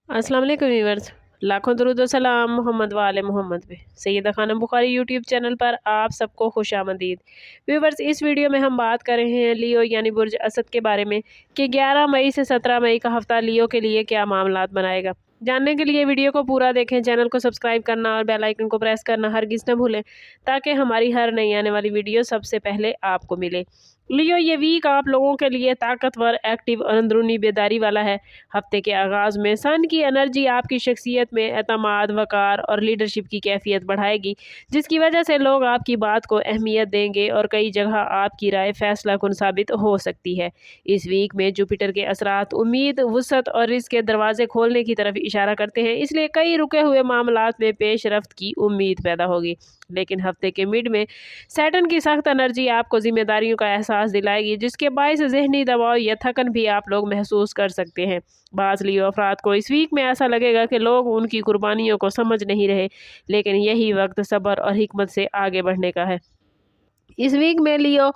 अस्सलाम वालेकुम व्यूअर्स, लाखों दरूद व सलाम मोहम्मद वाले मोहम्मद पे। सैयदा खानम बुखारी यूट्यूब चैनल पर आप सबको खुशामदीद। व्यूअर्स, इस वीडियो में हम बात कर रहे हैं लियो यानी बुर्ज असद के बारे में कि 11 मई से 17 मई का हफ्ता लियो के लिए क्या मामलात बनाएगा। जानने के लिए वीडियो को पूरा देखें, चैनल को सब्सक्राइब करना और बेल आइकन को प्रेस करना हरगिज़ न भूलें ताकि हमारी हर नई आने वाली वीडियो सबसे पहले आपको मिले। लियो, ये वीक आप लोगों के लिए ताकतवर, एक्टिव और अंदरूनी बेदारी वाला है। हफ्ते के आगाज़ में सन की एनर्जी आपकी शख्सियत में एतमाद, वक़ार और लीडरशिप की कैफियत बढ़ाएगी, जिसकी वजह से लोग आपकी बात को अहमियत देंगे और कई जगह आपकी राय फैसला कुन साबित हो सकती है। इस वीक में जुपिटर के असरात उम्मीद, वुसअत और रिज़्क़ के दरवाजे खोलने की तरफ इशारा करते हैं, इसलिए कई रुके हुए मामलात में पेशरफ्त की उम्मीद पैदा होगी। लेकिन हफ्ते के मिड में सैटर्न की सख्त एनर्जी आपको जिम्मेदारियों का एहसास दिलाएगी, जिसके बायस ज़हनी दबाव या थकन भी आप लोग महसूस कर सकते हैं। बाज़ लियो अफराद को इस वीक में ऐसा लगेगा कि लोग उनकी कुर्बानियों को समझ नहीं रहे, लेकिन यही वक्त सब्र और हिकमत से आगे बढ़ने का है। इस वीक में लियो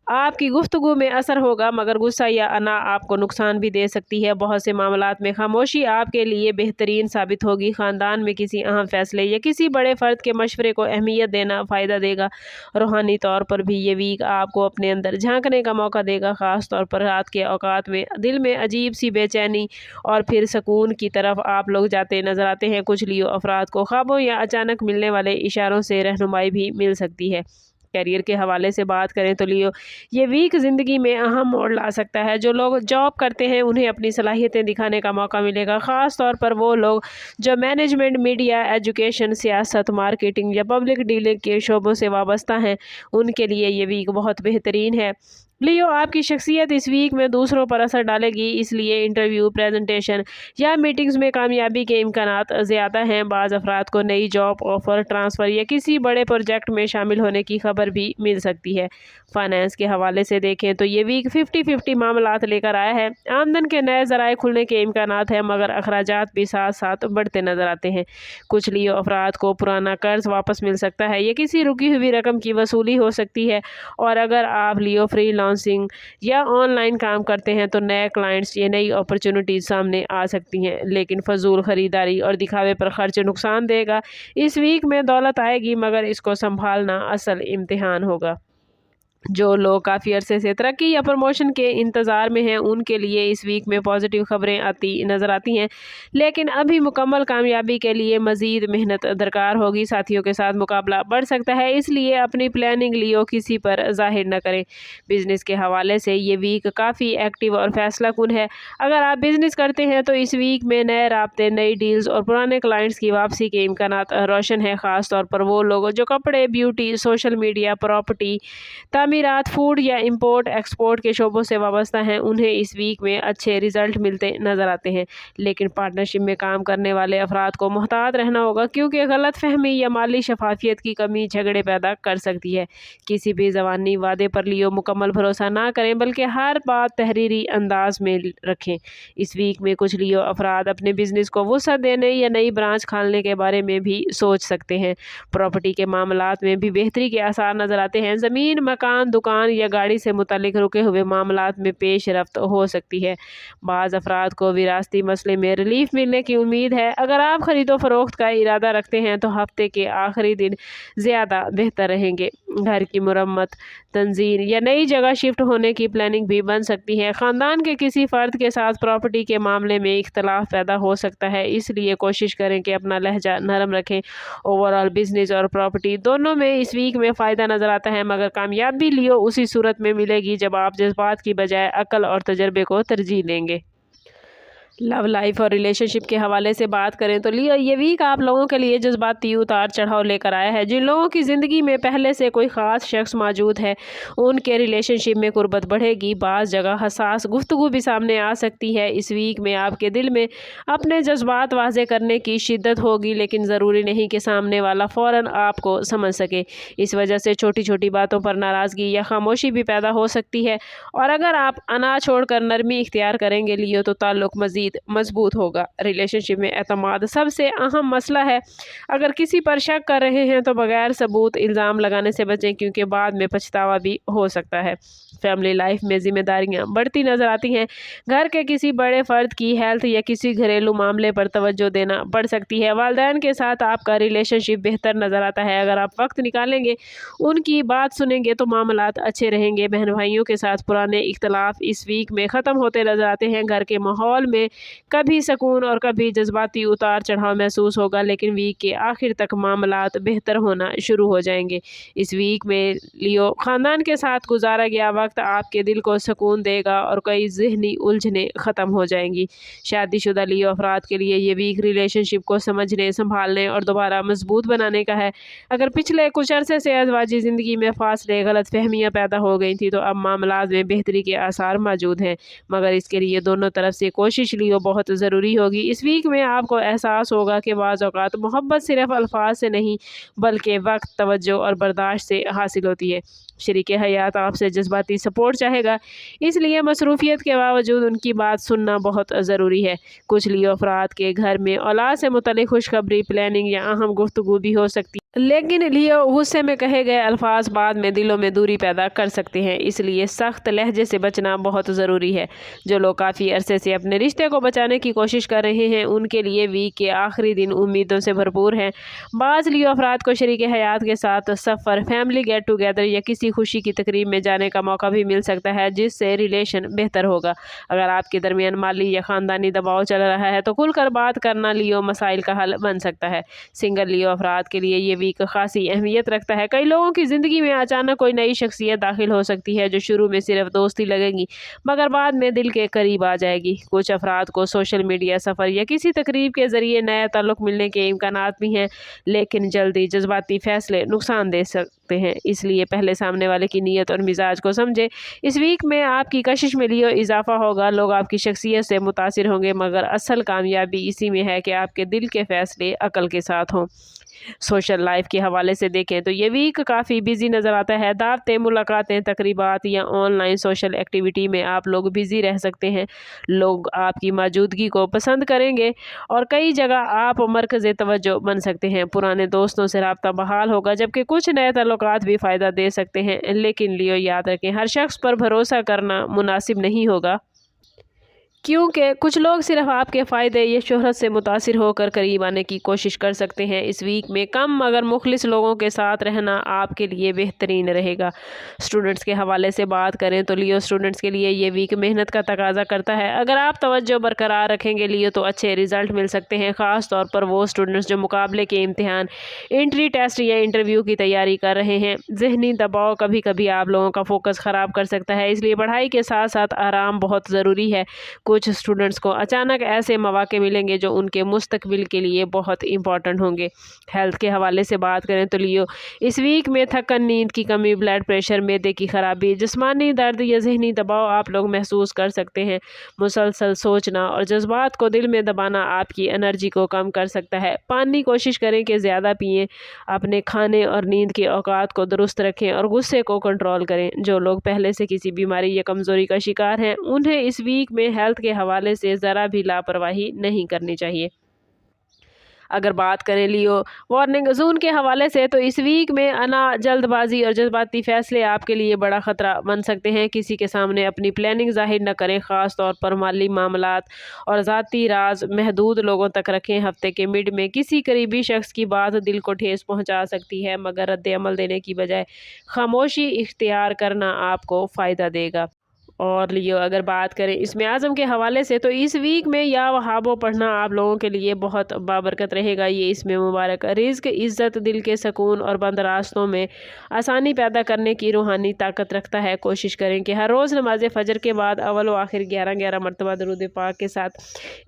आपकी गुफ्तगू में असर होगा, मगर गुस्सा या अना आपको नुकसान भी दे सकती है। बहुत से मामलात में खामोशी आपके लिए बेहतरीन साबित होगी। ख़ानदान में किसी अहम फैसले या किसी बड़े फ़र्द के मशवरे को अहमियत देना फ़ायदा देगा। रूहानी तौर पर भी ये वीक आपको अपने अंदर झांकने का मौका देगा, ख़ास तौर पर रात के औकात में दिल में अजीब सी बेचैनी और फिर सुकून की तरफ आप लोग जाते नज़र आते हैं। कुछ लियो अफराद को ख्वाबों या अचानक मिलने वाले इशारों से रहनुमाई भी मिल सकती है। करियर के हवाले से बात करें तो लियो, ये वीक ज़िंदगी में अहम मोड़ ला सकता है। जो लोग जॉब करते हैं उन्हें अपनी सलाहियतें दिखाने का मौका मिलेगा, ख़ास तौर पर वो लोग जो मैनेजमेंट, मीडिया, एजुकेशन, सियासत, मार्केटिंग या पब्लिक डीलिंग के शोबों से वाबस्ता हैं, उनके लिए ये वीक बहुत बेहतरीन है। लियो, आपकी शख्सियत इस वीक में दूसरों पर असर डालेगी, इसलिए इंटरव्यू, प्रेजेंटेशन या मीटिंग्स में कामयाबी के इम्कानात ज़्यादा हैं। बाज़ अफराद को नई जॉब ऑफ़र, ट्रांसफ़र या किसी बड़े प्रोजेक्ट में शामिल होने की खबर भी मिल सकती है। फाइनेंस के हवाले से देखें तो ये वीक 50-50 मामलात लेकर आया है। आमदन के नए ज़राए खुलने के इम्कानात हैं, मगर अखराजात भी साथ साथ बढ़ते नज़र आते हैं। कुछ लियो अफराद को पुराना कर्ज वापस मिल सकता है या किसी रुकी हुई रकम की वसूली हो सकती है। और अगर आप लियो फ्रीलांसिंग या ऑनलाइन काम करते हैं तो नए क्लाइंट्स या नई अपॉर्चुनिटीज़ सामने आ सकती हैं, लेकिन फजूल ख़रीदारी और दिखावे पर खर्च नुकसान देगा। इस वीक में दौलत आएगी, मगर इसको संभालना असल इम्तिहान होगा। जो लोग काफ़ी अरसे से तरक्की या प्रमोशन के इंतज़ार में हैं, उनके लिए इस वीक में पॉजिटिव खबरें नज़र आती हैं, लेकिन अभी मुकम्मल कामयाबी के लिए मज़ीद मेहनत दरकार होगी। साथियों के साथ मुकाबला बढ़ सकता है, इसलिए अपनी प्लानिंग लियो किसी पर ज़ाहिर न करें। बिज़नेस के हवाले से ये वीक काफ़ी एक्टिव और फैसला कुन है। अगर आप बिज़नेस करते हैं तो इस वीक में नए राब्ते, नई डील्स और पुराने क्लाइंट्स की वापसी के इम्कानात रोशन है, ख़ास तौर पर वो लोग जो कपड़े, ब्यूटी, सोशल मीडिया, प्रॉपर्टी, तामीरात, फूड या इंपोर्ट एक्सपोर्ट के शोबों से वाबस्ता हैं, उन्हें इस वीक में अच्छे रिजल्ट मिलते नज़र आते हैं। लेकिन पार्टनरशिप में काम करने वाले अफराद को मुहतात रहना होगा, क्योंकि गलत फहमी या माली शफाफियत की कमी झगड़े पैदा कर सकती है। किसी भी ज़बानी वादे पर लियो मुकम्मल भरोसा ना करें, बल्कि हर बात तहरीरी अंदाज में रखें। इस वीक में कुछ लियो अफराद अपने बिजनेस को वसअत देने या नई ब्रांच खोलने के बारे में भी सोच सकते हैं। प्रॉपर्टी के मामलात में भी बेहतरी के आसार नज़र आते हैं। ज़मीन, मकान, दुकान या गाड़ी से मुतालिक रुके हुए मामलात में पेश रफ्त हो सकती है। बाज़ अफराद को विरासती मसले में रिलीफ मिलने की उम्मीद है। अगर आप खरीदो फरोख्त का इरादा रखते हैं तो हफ्ते के आखिरी दिन ज़्यादा बेहतर रहेंगे। घर की मुरम्मत, तंजीम या नई जगह शिफ्ट होने की प्लानिंग भी बन सकती है। ख़ानदान के किसी फ़र्द के साथ प्रॉपर्टी के मामले में इख्तलाफ पैदा हो सकता है, इसलिए कोशिश करें कि अपना लहजा नरम रखें। ओवरऑल बिजनेस और प्रॉपर्टी दोनों में इस वीक में फ़ायदा नज़र आता है, मगर कामयाबी लियो उसी सूरत में मिलेगी जब आप जज्बात की बजाय अक्ल और तजर्बे को तरजीह देंगे। लव लाइफ और रिलेशनशिप के हवाले से बात करें तो लियो, ये वीक आप लोगों के लिए जज्बाती उतार चढ़ाव लेकर आया है। जिन लोगों की ज़िंदगी में पहले से कोई ख़ास शख्स मौजूद है, उनके रिलेशनशिप में कुर्बत बढ़ेगी। बाज़ जगह हसास गुफ्तगू भी सामने आ सकती है। इस वीक में आपके दिल में अपने जज्बात वाज़े करने की शिद्दत होगी, लेकिन ज़रूरी नहीं कि सामने वाला फ़ौरन आपको समझ सके। इस वजह से छोटी छोटी बातों पर नाराज़गी या खामोशी भी पैदा हो सकती है, और अगर आप अना छोड़कर नरमी इख्तियार करेंगे लियो तो ताल्लुक़ मज़ीद मज़ीद मजबूत होगा। रिलेशनशिप में एतमाद सबसे अहम मसला है। अगर किसी पर शक कर रहे हैं तो बगैर सबूत इल्ज़ाम लगाने से बचें, क्योंकि बाद में पछतावा भी हो सकता है। फैमिली लाइफ में जिम्मेदारियां बढ़ती नजर आती हैं। घर के किसी बड़े फ़र्द की हेल्थ या किसी घरेलू मामले पर तवज्जो देना पड़ सकती है। वालिदैन के साथ आपका रिलेशनशिप बेहतर नज़र आता है। अगर आप वक्त निकालेंगे, उनकी बात सुनेंगे तो मामलात अच्छे रहेंगे। बहन भाइयों के साथ पुराने इख्तलाफ इस वीक में ख़त्म होते नजर आते हैं। घर के माहौल में कभी सुकून और कभी जज्बाती उतार चढ़ाव महसूस होगा, लेकिन वीक के आखिर तक मामलात बेहतर होना शुरू हो जाएंगे। इस वीक में लियो ख़ानदान के साथ गुजारा गया वक्त आपके दिल को सुकून देगा और कई ज़हनी उलझनें ख़त्म हो जाएंगी। शादीशुदा लियो अफराद के लिए ये वीक रिलेशनशिप को समझने, संभालने और दोबारा मजबूत बनाने का है। अगर पिछले कुछ अरसे से अज़वाजी ज़िंदगी में फासले, गलत फहमियाँ पैदा हो गई थी, तो अब मामलात में बेहतरी के आसार मौजूद हैं, मगर इसके लिए दोनों तरफ से कोशिश लियो बहुत ज़रूरी होगी। इस वीक में आपको एहसास होगा कि बाज़ औक़ात मोहब्बत सिर्फ अल्फाज से नहीं बल्कि वक्त, तवज्जो और बर्दाश्त से हासिल होती है। शरीक हयात आपसे जज्बाती सपोर्ट चाहेगा, इसलिए मसरूफियत के बावजूद उनकी बात सुनना बहुत ज़रूरी है। कुछ लियो अफराद के घर में औलाद से मुतल्लिक़ खुशखबरी, प्लानिंग या अहम गुफ्तगू भी हो सकती है, लेकिन लियो गुस्से में कहे गए अल्फाज बाद में दिलों में दूरी पैदा कर सकते हैं, इसलिए सख्त लहजे से बचना बहुत ज़रूरी है। जो लोग काफ़ी अरसे से अपने रिश्ते को बचाने की कोशिश कर रहे हैं, उनके लिए वीक के आखिरी दिन उम्मीदों से भरपूर हैं। बाज़ लियो अफराद को शरीक हयात के साथ सफ़र, फैमिली गेट टुगेदर या किसी खुशी की तकरीब में जाने का मौका भी मिल सकता है, जिससे रिलेशन बेहतर होगा। अगर आपके दरमियान माली या ख़ानदानी दबाव चल रहा है तो खुलकर बात करना लियो मसाइल का हल बन सकता है। सिंगल लियो अफराद के लिए ये वीक खासी अहमियत रखता है। कई लोगों की ज़िंदगी में अचानक कोई नई शख्सियत दाखिल हो सकती है, जो शुरू में सिर्फ दोस्ती लगेगी मगर बाद में दिल के करीब आ जाएगी। कुछ अफराद को सोशल मीडिया, सफ़र या किसी तकरीब के ज़रिए नया ताल्लुक़ मिलने के इम्कानात भी हैं, लेकिन जल्दी जज्बाती फ़ैसले नुकसान दे सकते हैं, इसलिए पहले सामने वाले की नीयत और मिजाज को समझे। इस वीक में आपकी कशिश में लियो इजाफा होगा। लोग आपकी शख्सियत से मुतासिर होंगे, मगर असल कामयाबी इसी में है कि आपके दिल के फ़ैसले अकल के साथ हों। सोशल लाइफ के हवाले से देखें तो ये वीक काफ़ी बिजी नज़र आता है। दावतें, मुलाकातें, तकरीबात या ऑनलाइन सोशल एक्टिविटी में आप लोग बिजी रह सकते हैं। लोग आपकी मौजूदगी को पसंद करेंगे और कई जगह आप मरकज़ तवज्जो बन सकते हैं। पुराने दोस्तों से रब्ता बहाल होगा, जबकि कुछ नए ताल्लुकात भी फ़ायदा दे सकते हैं, लेकिन लियो याद रखें, हर शख्स पर भरोसा करना मुनासिब नहीं होगा, क्योंकि कुछ लोग सिर्फ आपके फ़ायदे या शोहरत से मुतासिर होकर करीब आने की कोशिश कर सकते हैं। इस वीक में कम मगर मुखलिस लोगों के साथ रहना आपके लिए बेहतरीन रहेगा। स्टूडेंट्स के हवाले से बात करें तो लियो स्टूडेंट्स के लिए ये वीक मेहनत का तकाजा करता है। अगर आप तवज्जो बरकरार रखेंगे लियो तो अच्छे रिजल्ट मिल सकते हैं, ख़ास तौर पर वो स्टूडेंट्स जो मुकाबले के इम्तिहान, एंट्री टेस्ट या इंटरव्यू की तैयारी कर रहे हैं। ज़हनी दबाव कभी कभी आप लोगों का फोकस ख़राब कर सकता है, इसलिए पढ़ाई के साथ साथ आराम बहुत ज़रूरी है। कुछ स्टूडेंट्स को अचानक ऐसे मौके मिलेंगे जो उनके मुस्तकबिल के लिए बहुत इंपॉर्टेंट होंगे। हेल्थ के हवाले से बात करें तो लियो इस वीक में थकन, नींद की कमी, ब्लड प्रेशर, मैदे की खराबी, जिस्मानी दर्द या ज़हनी दबाव आप लोग महसूस कर सकते हैं। मुसलसल सोचना और जज्बात को दिल में दबाना आपकी एनर्जी को कम कर सकता है। पानी कोशिश करें कि ज़्यादा पिएं, अपने खाने और नींद के औकात को दुरुस्त रखें और गुस्से को कंट्रोल करें। जो लोग पहले से किसी बीमारी या कमज़ोरी का शिकार हैं, उन्हें इस वीक में हेल्थ के हवाले से ज़रा भी लापरवाही नहीं करनी चाहिए। अगर बात करें लियो वार्निंग जोन के हवाले से तो इस वीक में जल्दबाजी और जज्बाती फ़ैसले आपके लिए बड़ा ख़तरा बन सकते हैं। किसी के सामने अपनी प्लानिंग ज़ाहिर न करें, ख़ास तौर पर माली मामलात और ज़ाती राज महदूद लोगों तक रखें। हफ्ते के मिड में किसी करीबी शख्स की बात दिल को ठेस पहुंचा सकती है, मगर रद्द अमल देने की बजाय खामोशी इख्तियार करना आपको फ़ायदा देगा। और लियो अगर बात करें इसमें आज़म के हवाले से तो इस वीक में या वहाबो पढ़ना आप लोगों के लिए बहुत बाबरकत रहेगा। ये इसमें मुबारक रिज़्क, इज़्ज़त, दिल के सुकून और बंद रास्तों में आसानी पैदा करने की रूहानी ताकत रखता है। कोशिश करें कि हर रोज़ नमाज फ़जर के बाद अव्वल व आखिर 11 मरतबा दरूद पाक के साथ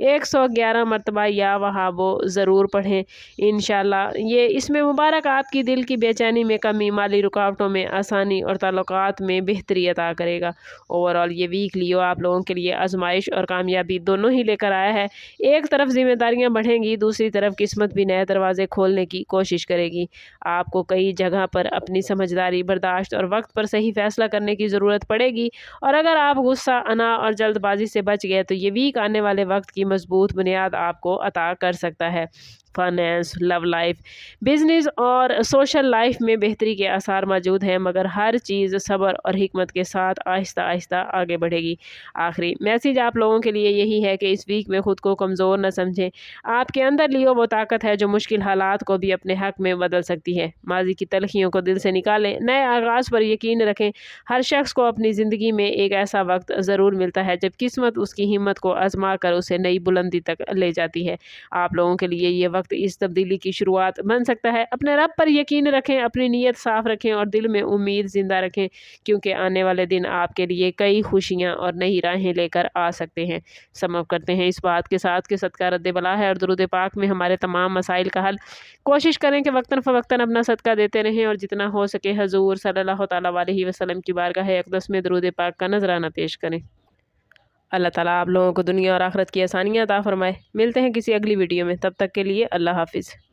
111 मरतबा या वहाबो ज़रूर पढ़ें। इंशाअल्लाह ये इसमें मुबारक आपकी दिल की बेचैनी में कमी, माली रुकावटों में आसानी और ताल्लुकात में बेहतरी अता करेगा। ओवरऑल اوورآل یہ ویک لیو آپ لوگوں کے لیے آزمائش اور کامیابی دونوں ہی لے کر آیا ہے۔ ایک طرف ذمہ داریاں بڑھیں گی، دوسری طرف قسمت بھی نئے دروازے کھولنے کی کوشش کرے گی۔ آپ کو کئی جگہ پر اپنی سمجھداری، برداشت اور وقت پر صحیح فیصلہ کرنے کی ضرورت پڑے گی، اور اگر آپ غصہ، انا اور جلد بازی سے بچ گئے تو یہ ویک آنے والے وقت کی مضبوط بنیاد آپ کو عطا کر سکتا ہے۔ فائنینس، لو لائف، بزنس اور سوشل لائف میں بہتری کے آثار موجود ہیں، مگر ہر چیز صبر اور حکمت کے ساتھ آہستہ آہستہ آگے بڑھے گی۔ آخری میسیج آپ لوگوں کے لیے یہی ہے کہ اس ویک میں خود کو کمزور نہ سمجھیں۔ آپ کے اندر لیو وہ طاقت ہے جو مشکل حالات کو بھی اپنے حق میں بدل سکتی ہے۔ ماضی کی تلخیوں کو دل سے نکالیں، نئے آغاز پر یقین رکھیں۔ ہر شخص کو اپنی زندگی میں ایک ایسا وقت ضرور ملتا ہے جب قسمت اس کی ہمت کو آزما کر اسے نئی بلندی تک لے جاتی ہے۔ آپ لوگوں کے لیے یہ وقت اس تبدیلی کی شروعات بن سکتا ہے۔ اپنے رب پر یقین رکھیں، اپنی نیت صاف رکھیں اور دل میں امید زندہ رکھیں، کیونکہ آنے والے دن آپ کے لیے کئی خوشیاں اور نئی راہیں لے کر آ سکتے ہیں۔ سم اپ کرتے ہیں اس بات کے ساتھ کہ صدقہ رد بلا ہے اور درود پاک میں ہمارے تمام مسائل کا حل۔ کوشش کریں کہ وقتاً فوقتاً اپنا صدقہ دیتے رہیں اور جتنا ہو سکے حضور صلی اللہ تعالیٰ علیہ وسلم کی بارگاہ اقدس میں درود پاک کا نذرانہ پیش کریں۔ اللہ تعالیٰ آپ لوگوں کو دنیا اور آخرت کی آسانیاں عطا فرمائے۔ ملتے ہیں کسی اگلی ویڈیو میں، تب تک کے لیے اللہ حافظ۔